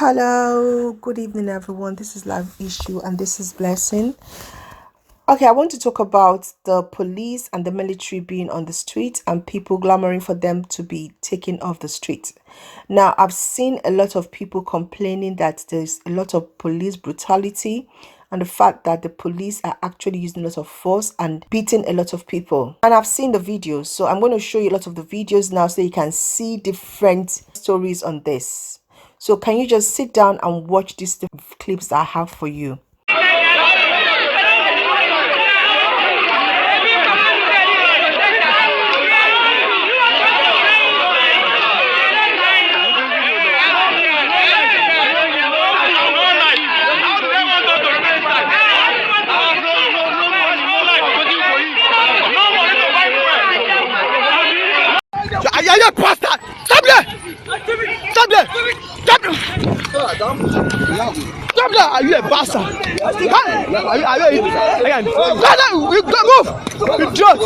Hello, good evening, everyone. This is Live Issue and this is Blessing. Okay, I want to talk about the police and the military being on the street and people clamoring for them to be taken off the street. Now, I've seen a lot of people complaining that there's a lot of police brutality and the fact that the police are actually using a lot of force and beating a lot of people. And I've seen the videos, so I'm going to show you a lot of the videos now so you can see different stories on this. So can you just sit down and watch these clips that I have for you? Are you a bastard? Stop there! Stop there! Stop there! Stop there! Are you a bastard? Are you again? Move! You drunk!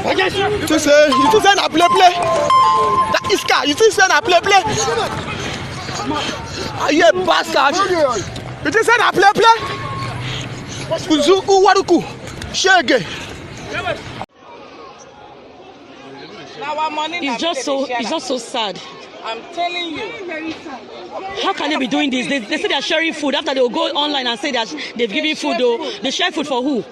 You still say na play? That is car. You still say na play? Are you a bastard? You still say na play? Uzuku waruku shege. It's just so sad. I'm telling you. How can they be doing this? They say they're sharing food after they will go online and say that they've given food. They share food for who?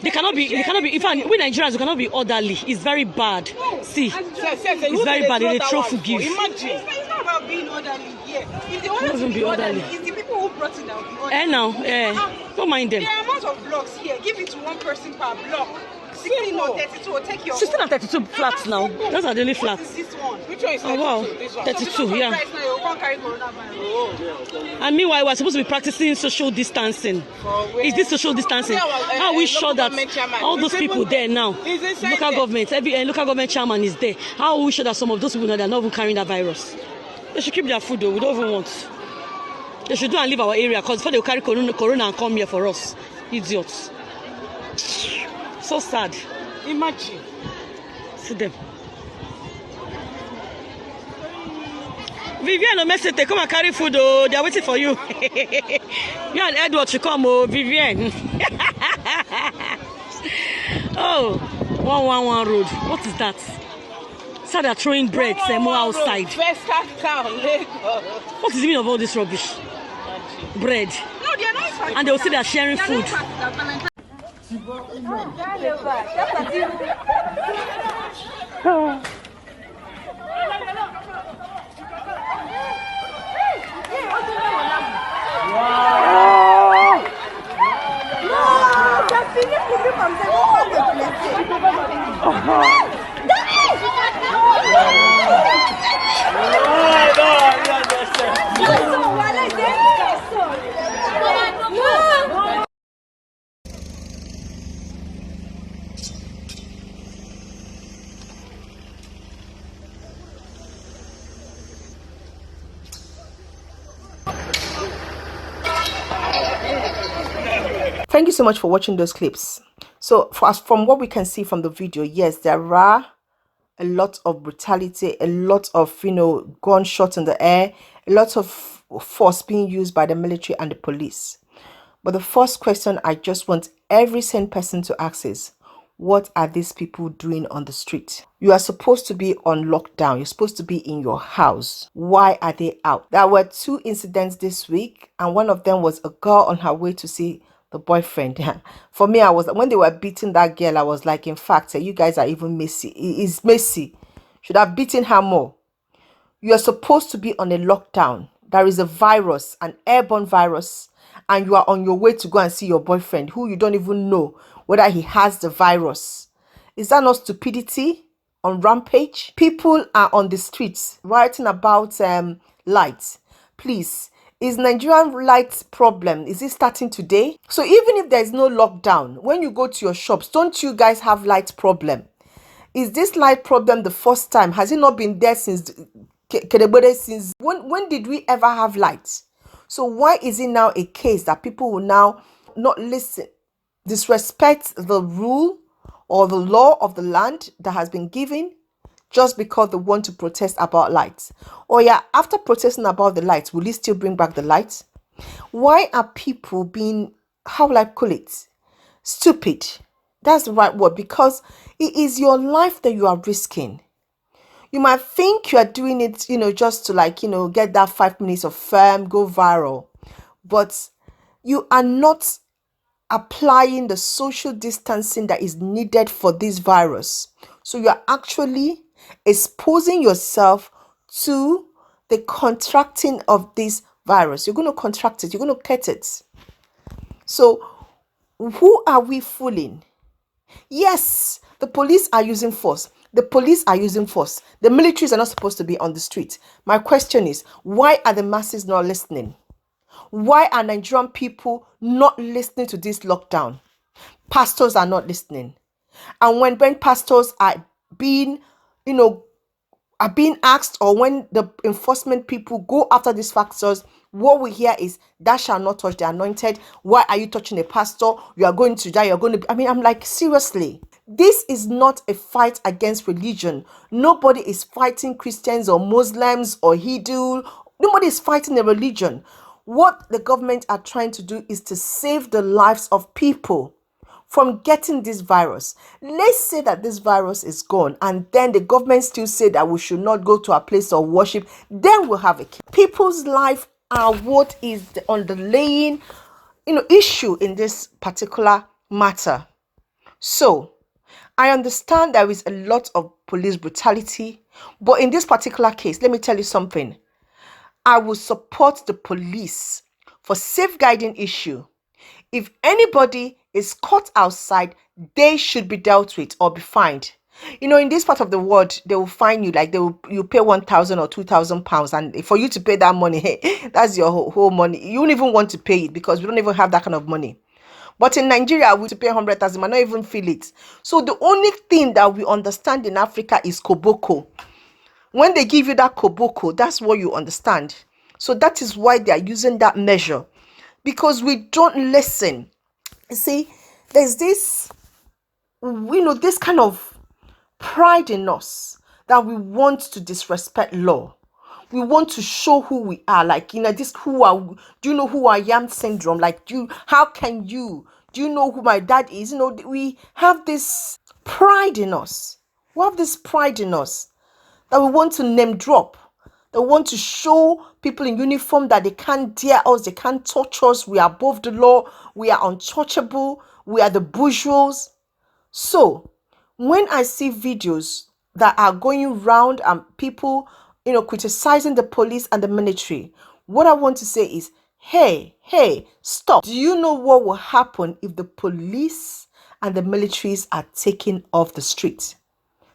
They cannot be. In fact, we Nigerians, we cannot be orderly. It's very bad. See, it's very bad. They throw food give. Imagine. It's not about being orderly here. If they want to be orderly, it's the people who brought it that will be orderly. Don't mind them. There are amounts of blocks here. Give it to one person per block. 16 or 32, take your 16 and 32 flats now. Those are the only flats. What is this one? Which one is 32? Oh wow, This one. 32, So yeah. right now, you can't carry coronavirus. And meanwhile, we're supposed to be practicing social distancing. Is this social distancing? How are we sure that all those people there now, local government, every local government chairman is there? How are we sure that some of those people now they're not even carrying that virus? They should keep their food though. We don't even want. They should do and leave our area because before they will carry corona and come here for us, idiots. So sad. Imagine. See them. Vivian or Mesete, come and carry food. Oh, they are waiting for you. You and Edward should come. Oh, Vivian. Oh, 111 road. What is that? So they're throwing bread more outside. What is the meaning of all this rubbish? Bread. No, they are not. And they will say they are sharing food. Thank you so much for watching those clips. So from what we can see from the video, yes, there are a lot of brutality, a lot of gunshots in the air, a lot of force being used by the military and the police. But the first question I just want every sane person to ask is, what are these people doing on the street? You are supposed to be on lockdown. You're supposed to be in your house. Why are they out? There were 2 incidents this week, and one of them was a girl on her way to see the boyfriend. For me, when they were beating that girl, I was like, in fact, you guys are even messy. It is messy. Should have beaten her more. You are supposed to be on a lockdown. There is a virus, an airborne virus, and you are on your way to go and see your boyfriend who you don't even know whether he has the virus. Is that not stupidity on rampage? People are on the streets writing about lights. Please, is Nigerian light problem, is it starting today? So even if there's no lockdown, when you go to your shops, don't you guys have light problem? Is this light problem the first time? Has it not been there since when did we ever have light? So why is it now a case that people will now not listen, disrespect the rule or the law of the land that has been given, just because they want to protest about lights. Or yeah, after protesting about the lights, will it still bring back the lights? Why are people being, how will I call it, stupid? That's the right word, because it is your life that you are risking. You might think you are doing it, just to get that 5 minutes of fame, go viral. But you are not applying the social distancing that is needed for this virus. So you are actually exposing yourself to the contracting of this virus. You're going to contract it. You're going to get it. So who are we fooling? Yes, the police are using force. The police are using force. The militaries are not supposed to be on the street. My question is, why are the masses not listening? Why are Nigerian people not listening to this lockdown? Pastors are not listening. And when pastors are being, asked, or when the enforcement people go after these factors, what we hear is, that shall not touch the anointed. Why are you touching a pastor? You are going to die. You're going to I'm like, seriously. This is not a fight against religion. Nobody is fighting Christians or Muslims or Hindu. Nobody is fighting a religion. What the government are trying to do is to save the lives of people from getting this virus. Let's say that this virus is gone, and then the government still say that we should not go to a place of worship. Then we'll have a case. People's life are what is the underlying, issue in this particular matter. So I understand there is a lot of police brutality, but in this particular case, let me tell you something. I will support the police for safeguarding issue. If anybody is caught outside, they should be dealt with or be fined. In this part of the world, they will fine you, like you pay 1,000 or 2,000 pounds, and for you to pay that money, hey, that's your whole money. You don't even want to pay it because we don't even have that kind of money. But in Nigeria, we to pay 100,000, might not even feel it. So the only thing that we understand in Africa is koboko. When they give you that koboko, that's what you understand. So that is why they are using that measure, because we don't listen. You see, there's this, this kind of pride in us that we want to disrespect law. We want to show who we are, like, this do you know who I am syndrome? Like, do you know who my dad is? We have this pride in us. We have this pride in us that we want to name drop. They want to show people in uniform that they can't dare us, they can't touch us, we are above the law, we are untouchable, we are the bourgeois. So, when I see videos that are going round and people, criticizing the police and the military, what I want to say is, hey, stop. Do you know what will happen if the police and the militaries are taken off the street?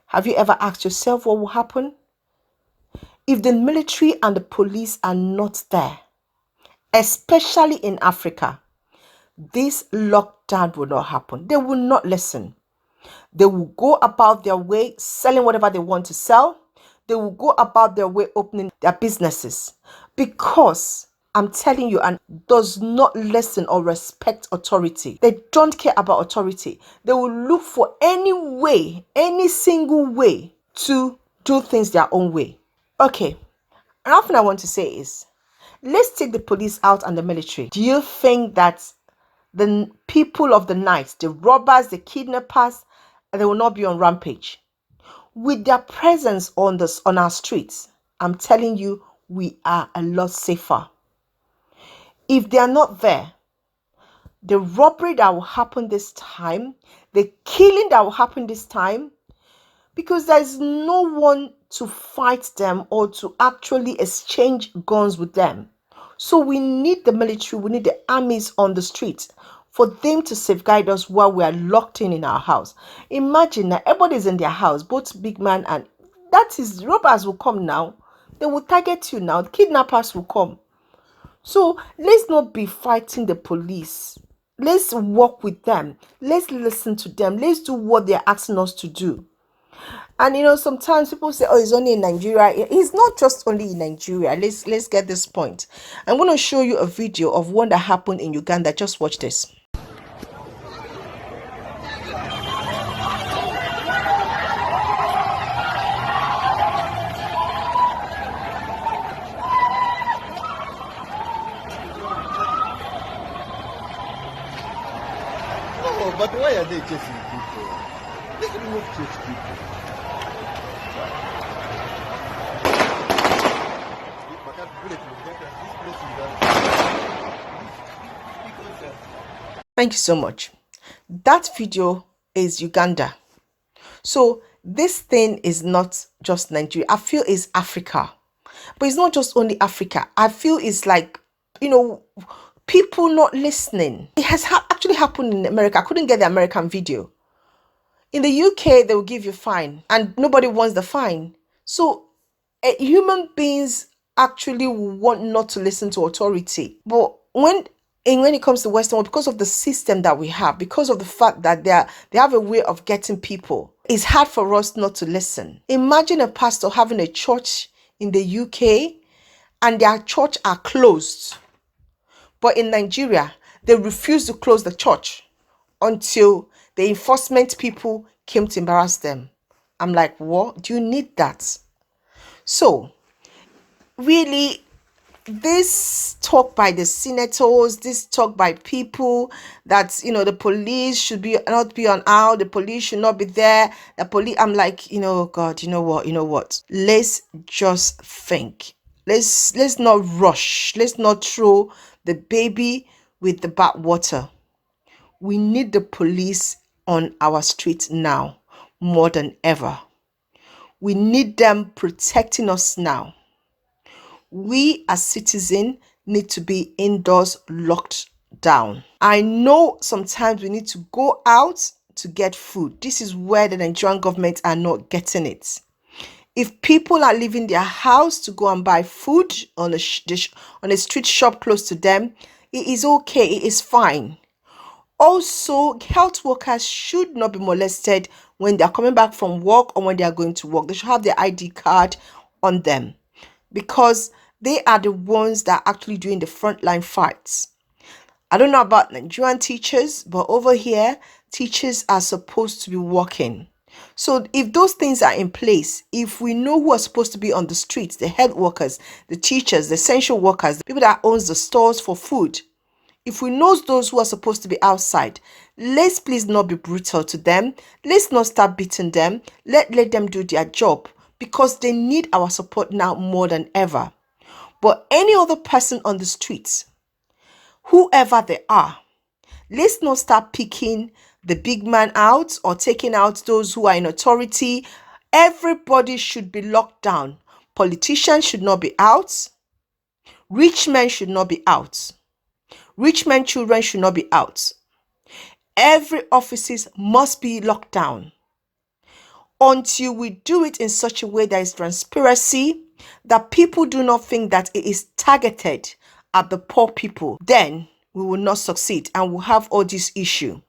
Have you ever asked yourself what will happen? If the military and the police are not there, especially in Africa, this lockdown will not happen. They will not listen. They will go about their way selling whatever they want to sell. They will go about their way opening their businesses, because I'm telling you, and does not listen or respect authority. They don't care about authority. They will look for any way, any single way to do things their own way. Okay, another thing I want to say is, let's take the police out and the military. Do you think that the people of the night, the robbers, the kidnappers, they will not be on rampage? With their presence on our streets, I'm telling you, we are a lot safer. If they are not there, the robbery that will happen this time, the killing that will happen this time, because there is no one to fight them or to actually exchange guns with them. So we need the military, we need the armies on the streets for them to safeguard us while we are locked in our house. Imagine that everybody's in their house, both big man and that is, robbers will come now. They will target you now. Kidnappers will come. So let's not be fighting the police. Let's work with them. Let's listen to them. Let's do what they're asking us to do. And sometimes people say, oh, it's only in Nigeria. It's not just only in Nigeria. Let's get this point. I'm going to show you a video of one that happened in Uganda. Just watch this. But why are they chasing people? They can not chase people. Thank you so much. That video is Uganda. So this thing is not just Nigeria. I feel it's Africa. But it's not just only Africa. I feel it's like, people not listening. It has actually happened in America. I couldn't get the American video. In the UK, they will give you a fine and nobody wants the fine. So human beings actually want not to listen to authority. But when it comes to Western world, because of the system that we have, because of the fact that they have a way of getting people, it's hard for us not to listen. Imagine a pastor having a church in the UK and their church are closed. But in Nigeria, they refused to close the church until the enforcement people came to embarrass them. I'm like, what? Do you need that? So, really, this talk by the senators, this talk by people that, the police should not be on out, the police should not be there, the police, I'm like, God, you know what? Let's just think. Let's not rush. Let's not throw the baby with the bathwater. We need the police on our streets now more than ever. We need them protecting us now. We as citizens need to be indoors, locked down. I know sometimes we need to go out to get food. This is where the Nigerian government are not getting it. If people are leaving their house to go and buy food on a street shop close to them, it is okay, it is fine. Also, health workers should not be molested when they are coming back from work or when they are going to work. They should have their ID card on them because they are the ones that are actually doing the frontline fights. I don't know about Nigerian teachers, but over here, teachers are supposed to be working. So if those things are in place, if we know who are supposed to be on the streets, the health workers, the teachers, the essential workers, the people that owns the stores for food, if we know those who are supposed to be outside, let's please not be brutal to them. Let's not start beating them. Let them do their job because they need our support now more than ever. But any other person on the streets, whoever they are, let's not start picking the big man out or taking out those who are in authority. Everybody should be locked down. Politicians should not be out. Rich men should not be out. Rich men children should not be out. Every offices must be locked down. Until we do it in such a way that is transparency, that people do not think that it is targeted at the poor people, then we will not succeed and we'll have all this issue.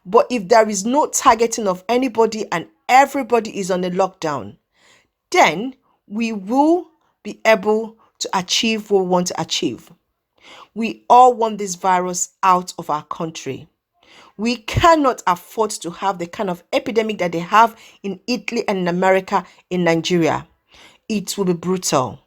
But if there is no targeting of anybody and everybody is on a lockdown, then we will be able to achieve what we want to achieve. We all want this virus out of our country. We cannot afford to have the kind of epidemic that they have in Italy and in America, in Nigeria. It will be brutal.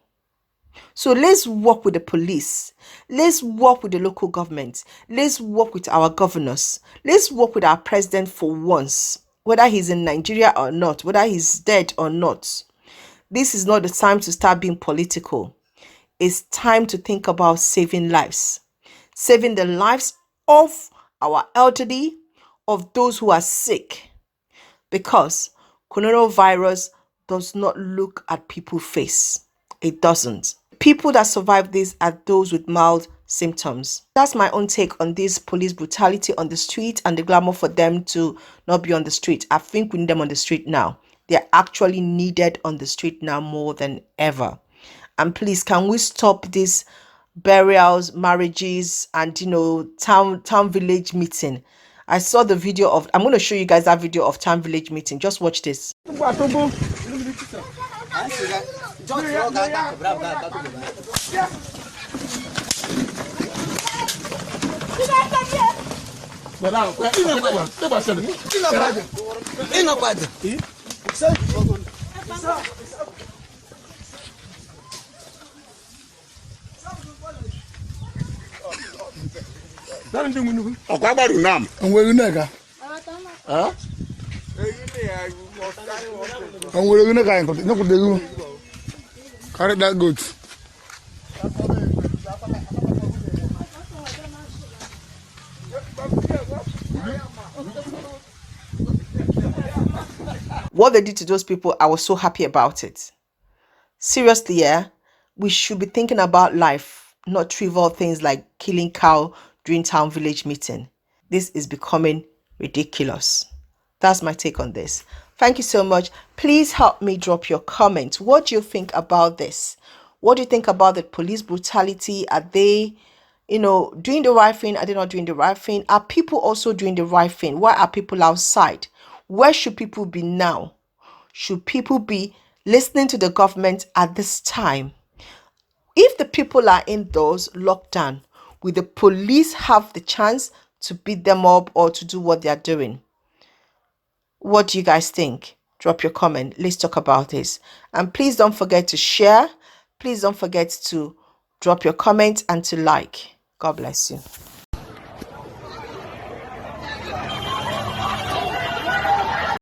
So let's work with the police. Let's work with the local government. Let's work with our governors. Let's work with our president for once, whether he's in Nigeria or not, whether he's dead or not. This is not the time to start being political. It's time to think about saving lives. Saving the lives of our elderly, of those who are sick. Because coronavirus does not look at people's face. It doesn't. People that survive this are those with mild symptoms. That's my own take on this police brutality on the street and the glamour for them to not be on the street. I think we need them on the street now. They're actually needed on the street now more than ever. And please, can we stop these burials, marriages, and town village meeting? I saw the video of, I'm going to show you guys that video of town village meeting. Just watch this. Ọ̀pá gbàdùn náà. Àwọn èrè náà ga. Huh? I'm going to carry that goat. What they did to those people, I was so happy about it. Seriously, yeah, we should be thinking about life, not trivial things like killing cow during town village meeting. This is becoming ridiculous. That's my take on this. Thank you so much. Please help me drop your comments. What do you think about this? What do you think about the police brutality? Are they, doing the right thing? Are they not doing the right thing? Are people also doing the right thing? Why are people outside? Where should people be now? Should people be listening to the government at this time? If the people are indoors, locked down, will the police have the chance to beat them up or to do what they are doing? What do you guys think? Drop your comment. Let's talk about this. And please don't forget to share. Please don't forget to drop your comment and to like. God bless you.